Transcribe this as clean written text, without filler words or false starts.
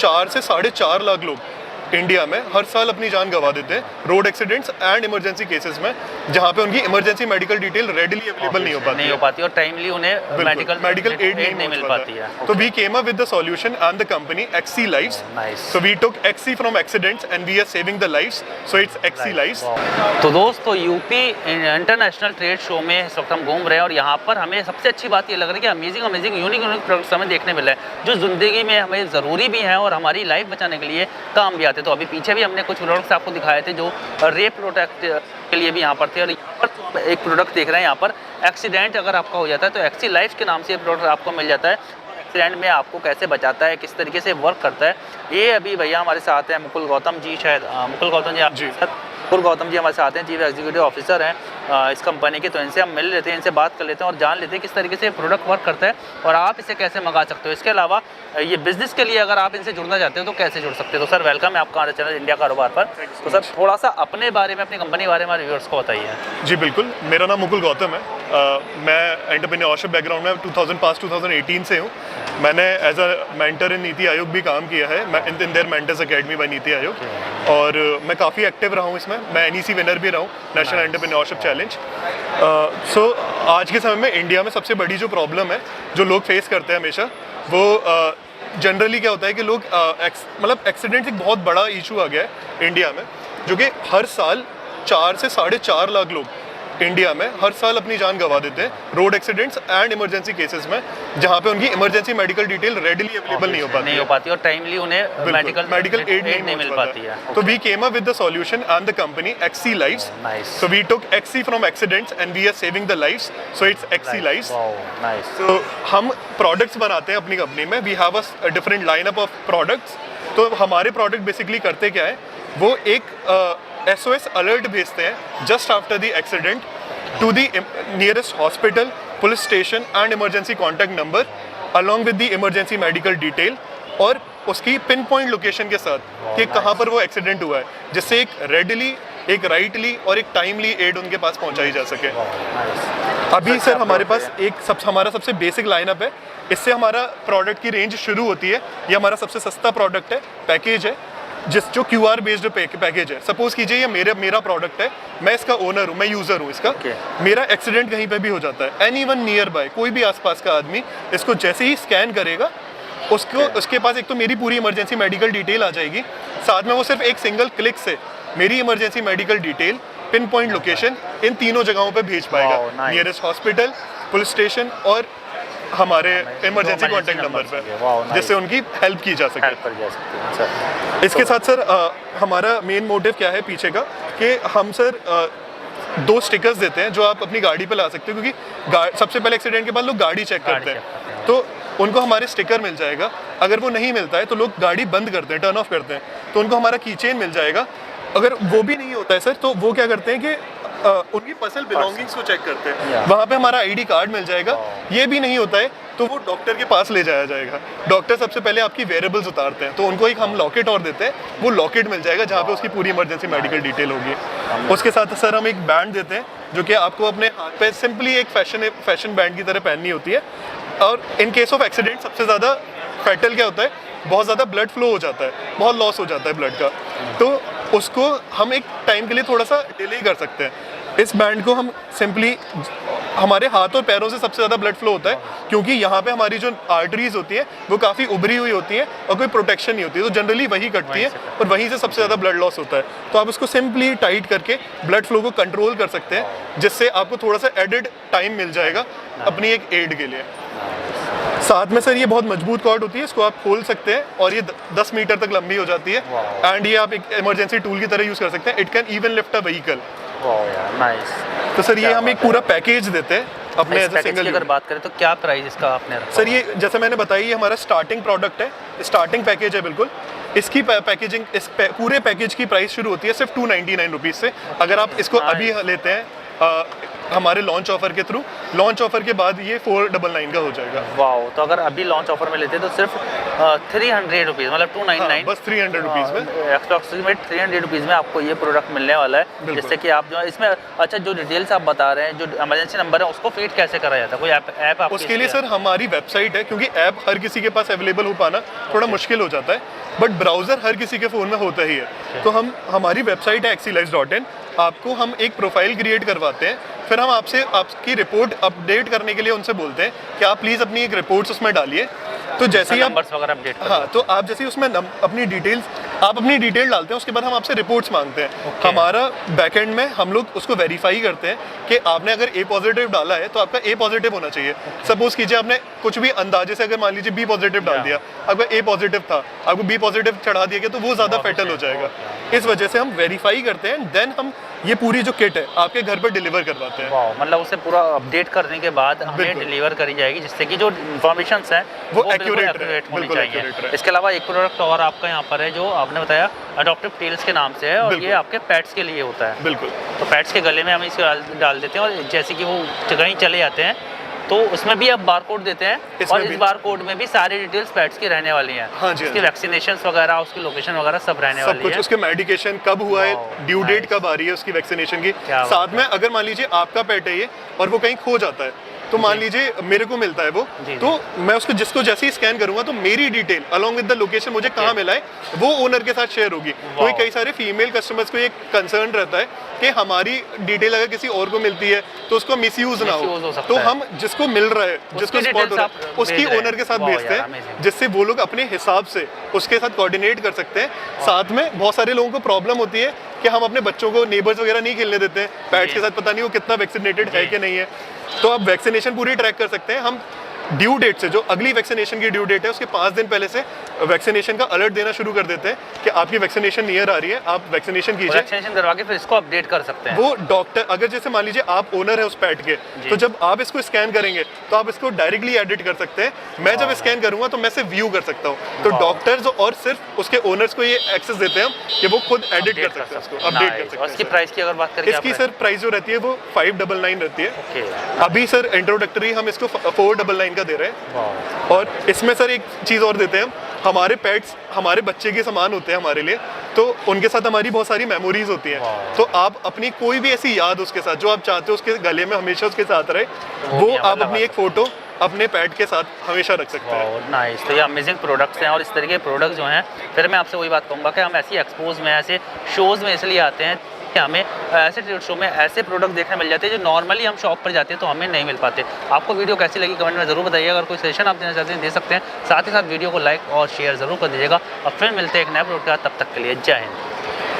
4 से 4.5 लाख लोग इंडिया में हर साल अपनी जान गंवा देते हैं road accidents and emergency cases में, जहां पे उनकी emergency medical detail readily available नहीं हो पाती और टाइमली उन्हें मेडिकल एड नहीं मिल पाती है। तो we came up with the solution and the company XC Lives। So we took XC from accidents and we are saving the lives, so it's XC Lives। तो दोस्तों यूपी इंटरनेशनल ट्रेड शो में इस वक्त हम घूम रहे हैं और यहाँ पर हमें सबसे अच्छी बात ये लग रही है कि अमेजिंग यूनिक प्रोडक्ट्स हमें देखने मिले हैं जो ज़िंदगी में हमें ज़रूरी भी हैं और हमारी लाइफ बचाने के लिए काम भी आते हैं। तो अभी पीछे भी हमने कुछ प्रोडक्ट्स आपको दिखाए थे जो रेप प्रोटेक्ट के लिए भी यहाँ पर थे, और यहाँ पर एक प्रोडक्ट देख रहे हैं यहाँ पर एक्सीडेंट अगर आपका हो जाता है तो XC Lives के नाम से ये प्रोडक्ट आपको मिल जाता है। एक्सीडेंट में आपको कैसे बचाता है, किस तरीके से वर्क करता है, ये अभी भैया हमारे साथ हैं मुकुल गौतम जी, शायद मुकुल गौतम जी आप मुकुल गौतम जी हमारे साथ हैं, चीफ एग्जीक्यूटिव ऑफिसर हैं इस कंपनी के। तो इनसे हम मिल लेते हैं, इनसे बात कर लेते हैं और जान लेते हैं किस तरीके से प्रोडक्ट वर्क करता है और आप इसे कैसे मंगा सकते हो। इसके अलावा ये बिजनेस के लिए अगर आप इनसे जुड़ना चाहते हो तो कैसे जुड़ सकते हो। तो सर वेलकम है आपका हमारे चैनल इंडिया कारोबार पर। तो सर थोड़ा सा अपने बारे में, अपनी कंपनी के बारे में हमारे व्यूअर्स को बताइए। जी बिल्कुल, मेरा नाम मुकुल गौतम है। मैं एंटरप्रेन्योरशिप बैकग्राउंड में 2018 से हूँ। मैंने एज अ मेंटर इन नीति आयोग भी काम किया है, in their mentors academy by Niti Aayog, और मैं काफ़ी एक्टिव रहा हूँ इसमें। मैं NEC विनर भी रहा हूँ, नेशनल एंटरप्रेन्योरशिप चैलेंज। सो आज के समय में इंडिया में सबसे बड़ी जो प्रॉब्लम है जो लोग फेस करते हैं हमेशा, वो जनरली क्या होता है कि लोग मतलब एक्सीडेंट एक बहुत बड़ा इशू आ गया है इंडिया में, जो कि हर साल 4 से 4.5 लाख लोग इंडिया में हर साल अपनी जान गंवा देते हैं road accidents and emergency cases में, जहां पे उनकी emergency medical detail readily available नहीं हो पाती और टाइमली उन्हें मेडिकल एड नहीं मिल पाती है। तो we came up with the solution and the company XC Lives। So we took XC from accidents and we are saving the lives, so it's XC Lives। तो हम प्रोडक्ट्स बनाते हैं अपनी कंपनी में, we have a different lineup of products. तो हमारे product basically करते क्या है, वो एक SOS अलर्ट भेजते हैं just after the accident to the nearest hospital, police station and emergency contact number along with the emergency medical detail, और उसकी पिन पॉइंट लोकेशन के साथ कि कहाँ पर वो एक्सीडेंट हुआ है, जिससे एक रेडली, एक राइटली और एक टाइमली एड उनके पास पहुँचाई जा सके। अभी सर हमारे पास हमारा सबसे बेसिक लाइनअप है। इससे हमारा प्रोडक्ट की रेंज शुरू होती है। ये हमारा सबसे सस्ता प्रोडक्ट है, पैकेज है, जो QR बेस्ड पैकेज है। सपोज कीजिए ये मेरा प्रोडक्ट है, मैं इसका ओनर हूँ, मैं यूज़र हूँ इसका। मेरा एक्सीडेंट कहीं पे भी हो जाता है, एनीवन नियर बाय, कोई भी आसपास का आदमी इसको जैसे ही स्कैन करेगा, उसके पास एक तो मेरी पूरी इमरजेंसी मेडिकल डिटेल आ जाएगी, साथ में वो सिर्फ एक सिंगल क्लिक से मेरी emergency medical detail, pin point location, इन तीनों जगहों पे भेज पाएगा, नियरेस्ट हॉस्पिटल, पुलिस स्टेशन और हमारे इमरजेंसी कॉन्टैक्ट नंबर पे, जिससे उनकी हेल्प की जा सके। इसके साथ सर हमारा मेन मोटिव क्या है पीछे का, कि हम सर 2 स्टिकर्स देते हैं जो आप अपनी गाड़ी पे ला सकते हो, क्योंकि सबसे पहले एक्सीडेंट के बाद लोग गाड़ी चेक करते हैं, तो उनको हमारे स्टिकर मिल जाएगा। अगर वो नहीं मिलता है तो लोग गाड़ी बंद करते हैं, टर्न ऑफ करते हैं, तो उनको हमारा की चेन मिल जाएगा। अगर वो भी नहीं होता है सर, तो वो क्या करते हैं कि उनकी पर्सनल बिलोंगिंग्स को चेक करते हैं, वहाँ पे हमारा ID कार्ड मिल जाएगा। ये भी नहीं होता है तो वो डॉक्टर के पास ले जाया जाएगा। डॉक्टर सबसे पहले आपकी वेरेबल्स उतारते हैं, तो उनको एक हम लॉकेट और देते हैं, वो लॉकेट मिल जाएगा जहाँ पे उसकी पूरी इमरजेंसी मेडिकल डिटेल होगी। उसके साथ सर हम एक बैंड देते हैं जो कि आपको अपने हाथ पे सिंपली एक फैशन बैंड की तरह पहननी होती है। और इन केस ऑफ एक्सीडेंट सबसे ज़्यादा फैटल क्या होता है, बहुत ज़्यादा ब्लड फ्लो हो जाता है, बहुत लॉस हो जाता है ब्लड का, तो उसको हम एक टाइम के लिए थोड़ा सा डिले कर सकते हैं। इस बैंड को हम सिंपली, हमारे हाथ और पैरों से सबसे ज़्यादा ब्लड फ्लो होता है, क्योंकि यहाँ पे हमारी जो आर्टरीज होती हैं वो काफ़ी उभरी हुई होती हैं और कोई प्रोटेक्शन नहीं होती है, तो जनरली वही कटती है और वहीं से सबसे ज़्यादा ब्लड लॉस होता है। तो आप उसको सिंपली टाइट करके ब्लड फ्लो को कंट्रोल कर सकते हैं, जिससे आपको थोड़ा सा एडेड टाइम मिल जाएगा अपनी एक एड के लिए। साथ में सर ये बहुत मजबूत कॉर्ड होती है, इसको आप खोल सकते हैं और ये 10 मीटर तक लंबी हो जाती है, एंड ये आप एक इमरजेंसी टूल की तरह यूज़ कर सकते हैं। It can even lift a vehicle. तो सर ये हम एक पूरा पैकेज देते हैं अपने एज अ सिंगल। अगर बात करें तो क्या प्राइस इसका आपने रखा? सर ये जैसे मैंने बताया, ये हमारा स्टार्टिंग प्रोडक्ट है, स्टार्टिंग पैकेज है बिल्कुल। इसकी पैकेजिंग, पूरे पैकेज की प्राइस शुरू होती है सिर्फ 299 रुपीज़ से। अगर आप इसको अभी लेते हैं हमारे लॉन्च ऑफर के थ्रू, लॉन्च ऑफर के बाद ये 499 का हो जाएगा। वाओ, तो अगर अभी लॉन्च ऑफर में लेते हैं तो सिर्फ 300 रुपीज़, मतलब 299, बस 300 रुपीज़ में, अप्रॉक्सीमेट 300 रुपीज़ में आपको ये प्रोडक्ट मिलने वाला है। जिससे कि आप जो है इसमें, अच्छा जो डिटेल्स आप बता रहे हैं, जो इमरजेंसी नंबर है उसको फीड कैसे करा जाता है, कोई ऐप आप उसके लिए सर हमारी वेबसाइट है, क्योंकि ऐप हर किसी के पास अवेलेबल हो पाना थोड़ा मुश्किल हो जाता है, बट ब्राउज़र हर किसी के फ़ोन में होता ही है। तो हम, हमारी वेबसाइट है XCLives.in, आपको हम एक प्रोफाइल क्रिएट करवाते हैं, फिर हम आपसे आपकी रिपोर्ट अपडेट करने के लिए उनसे बोलते हैं कि आप प्लीज़ अपनी एक रिपोर्ट्स उसमें डालिए। तो जैसे ही आप नंबर्स वगैरह अपडेट, हाँ, तो आप जैसे ही उसमें अपनी डिटेल डालते हैं, उसके बाद हम आपसे रिपोर्ट्स मांगते हैं। हमारा बैकएंड में हम लोग उसको वेरीफाई करते हैं कि आपने अगर A पॉजिटिव डाला है तो आपका A पॉजिटिव होना चाहिए। सपोज कीजिए आपने कुछ भी अंदाजे से, अगर मान लीजिए B पॉजिटिव डाल दिया, आपका A पॉजिटिव था, आपको B पॉजिटिव चढ़ा दिया गया, तो वो ज़्यादा फेटल हो जाएगा। इस वजह से हम वेरीफाई करते हैं, देन हम ये पूरी जो किट है आपके घर पर डिलीवर करवाते हैं। मतलब उसे पूरा अपडेट करने के बाद हमें डिलीवर करी जाएगी, जिससे कि जो इन्फॉर्मेशन है वो एक्यूरेट होनी चाहिए। इसके अलावा एक प्रोडक्ट और आपका यहाँ पर है जो आपने बताया अडॉप्टिव टेल्स के नाम से है, और ये आपके पेट्स के लिए होता है। बिल्कुल। तो पेट्स के गले में हम इसको डाल देते हैं, और जैसे कि वो कहीं चले जाते हैं तो उसमें भी आप बारकोड देते हैं, और इस बारकोड में भी सारी डिटेल्स पेट्स की रहने वाली हैं। हाँ जी, उसकी वैक्सीनेशंस वगैरह, उसकी लोकेशन वगैरह सब रहने वाली है, सब कुछ, उसके मेडिकेशन कब हुआ है, ड्यू डेट कब आ रही है उसकी वैक्सीनेशन की। साथ में अगर मान लीजिए आपका पेट है ये और वो कहीं खो जाता है, तो मान लीजिए मेरे को मिलता है वो, तो मैं उसको जिसको जैसे ही स्कैन करूंगा तो मेरी detail along with the location मुझे कहाँ मिला है वो ओनर के साथ शेयर होगी। क्योंकि कई सारे फीमेल कस्टमर्स को ये कंसर्न रहता है कि हमारी डिटेल अगर किसी और को मिलती है तो उसको मिसयूज ना हो, तो हम जिसको मिल रहा है, जिसको स्पॉट हो रहा है, उसकी ओनर के साथ भेजते हैं, जिससे वो लोग अपने हिसाब से उसके साथ कोऑर्डिनेट कर सकते हैं। साथ में बहुत सारे लोगों को प्रॉब्लम होती है कि हम अपने बच्चों को नेबर्स वगैरह नहीं खेलने देते हैं पेट्स के साथ, पता नहीं वो कितना वैक्सीनेटेड है कि नहीं है, तो आप वैक्सीनेशन पूरी ट्रैक कर सकते हैं। हम ड्यू डेट से, जो अगली वैक्सीनेशन की ड्यू डेट है उसके 5 दिन पहले से वैक्सीनेशन का अलर्ट देना शुरू कर देते हैं कि आपकी वैक्सीनेशन नियर आ रही है, आप वैक्सीनेशन कीजिए। वैक्सीनेशन करवा के फिर इसको अपडेट कर सकते हैं। वो डॉक्टर, अगर जैसे मान लीजिए आप ओनर है उस पेट के, तो जब आप इसको स्कैन करेंगे तो आप इसको डायरेक्टली एडिट कर सकते हैं। मैं जब स्कैन करूंगा तो मैं सिर्फ व्यू कर सकता हूँ, तो डॉक्टर्स और सिर्फ उसके ओनर्स को ये एक्सेस देते हैं कि वो खुद एडिट कर सकते हैं, उसको अपडेट कर सकते हैं। इसकी प्राइस की अगर बात करें, इसकी सर प्राइस जो रहती है वो 599 रहती है। अभी सर इंट्रोडक्टरी हम इसको 499 का दे रहे हैं। और इसमें सर एक चीज़ और देते हैं हम, हमारे पेट्स हमारे बच्चे के समान होते हैं हमारे लिए, तो उनके साथ हमारी बहुत सारी मेमोरीज होती हैं। तो आप अपनी कोई भी ऐसी याद उसके साथ जो आप चाहते हो उसके गले में हमेशा उसके साथ रहे, वो आप अपनी एक फ़ोटो अपने पेट के साथ हमेशा रख सकते हैं। नाइस। तो ये अमेजिंग प्रोडक्ट्स हैं, और इस तरीके के प्रोडक्ट्स जो हैं, फिर मैं आपसे वही बात कहूँगा कि हम ऐसी एक्सपोज में, ऐसे शोज़ में इसलिए आते हैं कि हमें ऐसे ट्रेड शो में ऐसे प्रोडक्ट देखने मिल जाते हैं जो नॉर्मली हम शॉप पर जाते हैं तो हमें नहीं मिल पाते। आपको वीडियो कैसी लगी कमेंट में ज़रूर बताइए। अगर कोई सजेशन आप देना चाहते हैं दे सकते हैं। साथ ही साथ वीडियो को लाइक और शेयर ज़रूर कर दीजिएगा, और फिर मिलते हैं एक नए प्रोडक्ट के साथ। तब तक के लिए जय हिंद।